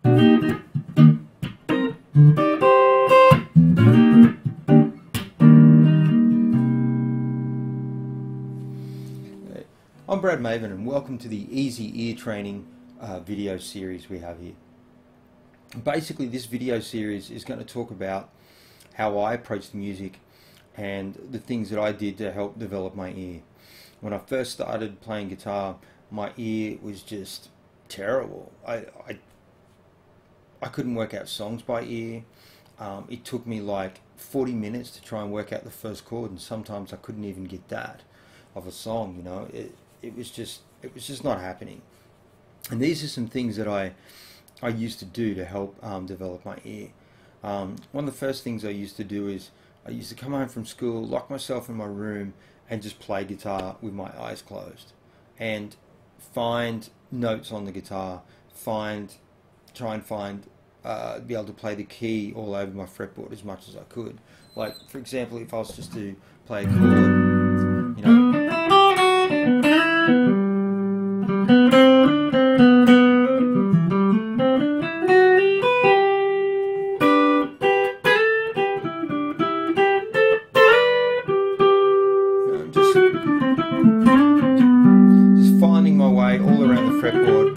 I'm Brad Maven and welcome to the Easy Ear Training video series we have here. Basically, this video series is going to talk about how I approached music and the things that I did to help develop my ear. When I first started playing guitar, my ear was just terrible. I couldn't work out songs by ear. It took me like 40 minutes to try and work out the first chord, and sometimes I couldn't even get that of a song, you know. It was just not happening. And these are some things that I used to do to help develop my ear. One of the first things I used to do is I used to come home from school, lock myself in my room, and just play guitar with my eyes closed, and find notes on the guitar, try and find, be able to play the key all over my fretboard as much as I could. Like, for example, if I was just to play a chord, you know. Just finding my way all around the fretboard.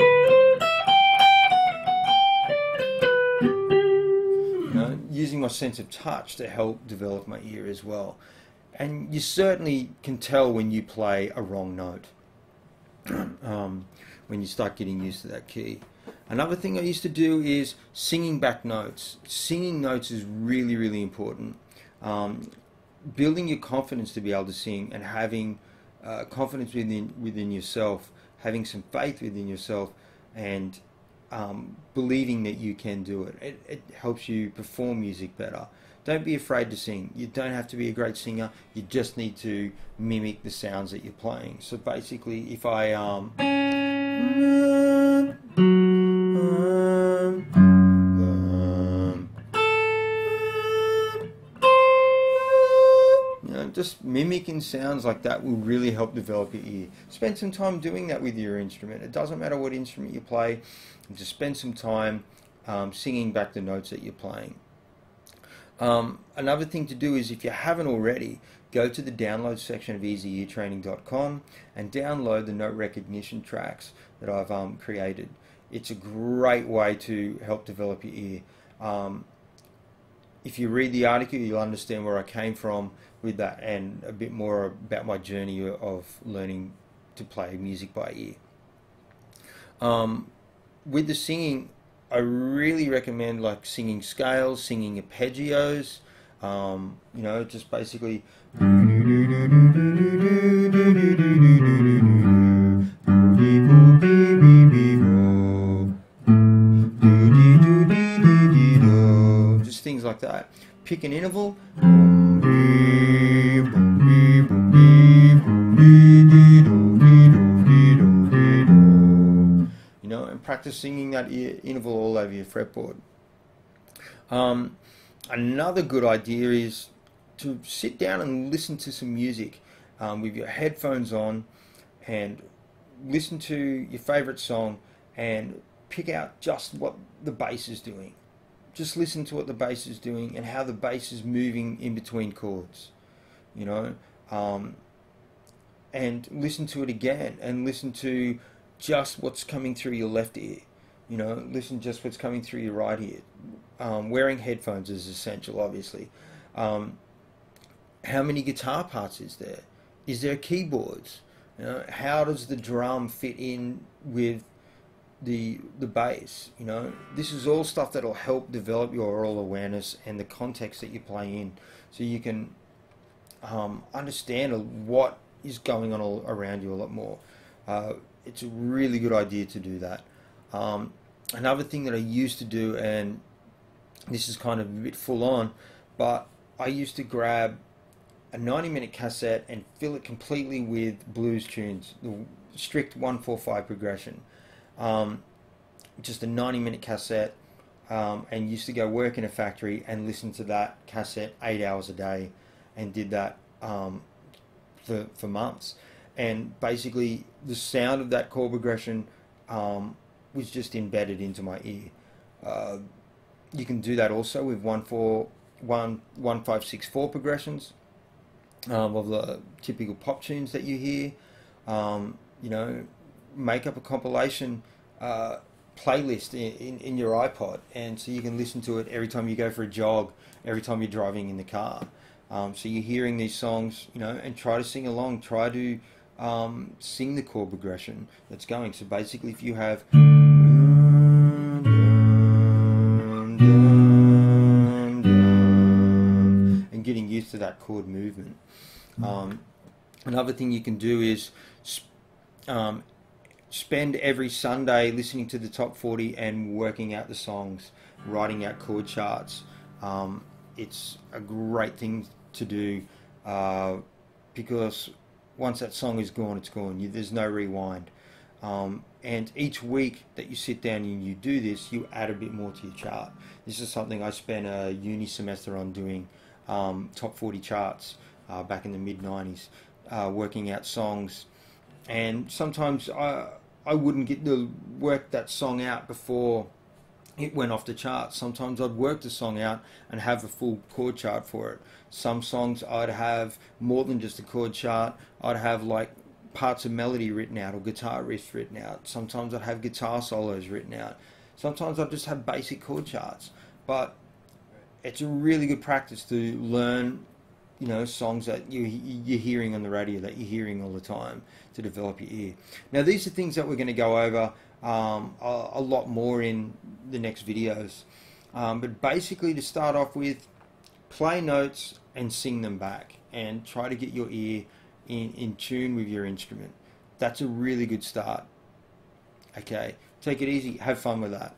You know, using my sense of touch to help develop my ear as well. And you certainly can tell when you play a wrong note when you start getting used to that key. Another thing I used to do is singing back notes. Singing notes is really, really important. Building your confidence to be able to sing, and having confidence within yourself, having some faith within yourself, and believing that you can do it. It helps you perform music better. Don't be afraid to sing. You don't have to be a great singer. You just need to mimic the sounds that you're playing. So basically, if I just mimicking sounds like that will really help develop your ear. Spend some time doing that with your instrument. It doesn't matter what instrument you play. Just spend some time singing back the notes that you're playing. Another thing to do is, if you haven't already, go to the download section of easyeartraining.com and download the note recognition tracks that I've created. It's a great way to help develop your ear. If you read the article, you'll understand where I came from with that, and a bit more about my journey of learning to play music by ear. With the singing, I really recommend like singing scales, singing arpeggios, you know, just basically just things like that. Pick an interval, you know, and practice singing that interval all over your fretboard. Another good idea is to sit down and listen to some music with your headphones on, and listen to your favorite song and pick out just what the bass is doing. Just listen to what the bass is doing and how the bass is moving in between chords, you know, and listen to it again, and listen to just what's coming through your left ear, you know, listen just what's coming through your right ear. Wearing headphones is essential, obviously. How many guitar parts is there? Is there keyboards? You know, how does the drum fit in with the bass? You know, this is all stuff that'll help develop your aural awareness and the context that you're playing in, so you can understand what is going on all around you a lot more. It's a really good idea to do that. Another thing that I used to do, and this is kind of a bit full on, but I used to grab a 90-minute cassette and fill it completely with blues tunes, the strict 1-4-5 progression. Just a 90-minute cassette, and used to go work in a factory and listen to that cassette 8 hours a day, and did that for months. And basically the sound of that chord progression was just embedded into my ear. You can do that also with 1 5 6 4 progressions of the typical pop tunes that you hear. You know, make up a compilation playlist in your iPod, and so you can listen to it every time you go for a jog, every time you're driving in the car. So you're hearing these songs, you know, and try to sing along. Try to sing the chord progression that's going. So basically, if you have and getting used to that chord movement. Another thing you can do is spend every Sunday listening to the top 40 and working out the songs, writing out chord charts. It's a great thing to do because once that song is gone, it's gone. There's no rewind. And each week that you sit down and you do this, you add a bit more to your chart. This is something I spent a uni semester on doing, top 40 charts back in the mid-90s, working out songs. And sometimes I wouldn't get to work that song out before it went off the charts. Sometimes I'd work the song out and have a full chord chart for it. Some songs I'd have more than just a chord chart. I'd have like parts of melody written out or guitar riffs written out. Sometimes I'd have guitar solos written out. Sometimes I'd just have basic chord charts. But it's a really good practice to learn, you know, songs that you're hearing on the radio, that you're hearing all the time, to develop your ear. Now, these are things that we're going to go over a lot more in the next videos. But basically, to start off with, play notes and sing them back, and try to get your ear in tune with your instrument. That's a really good start. Okay, take it easy, have fun with that.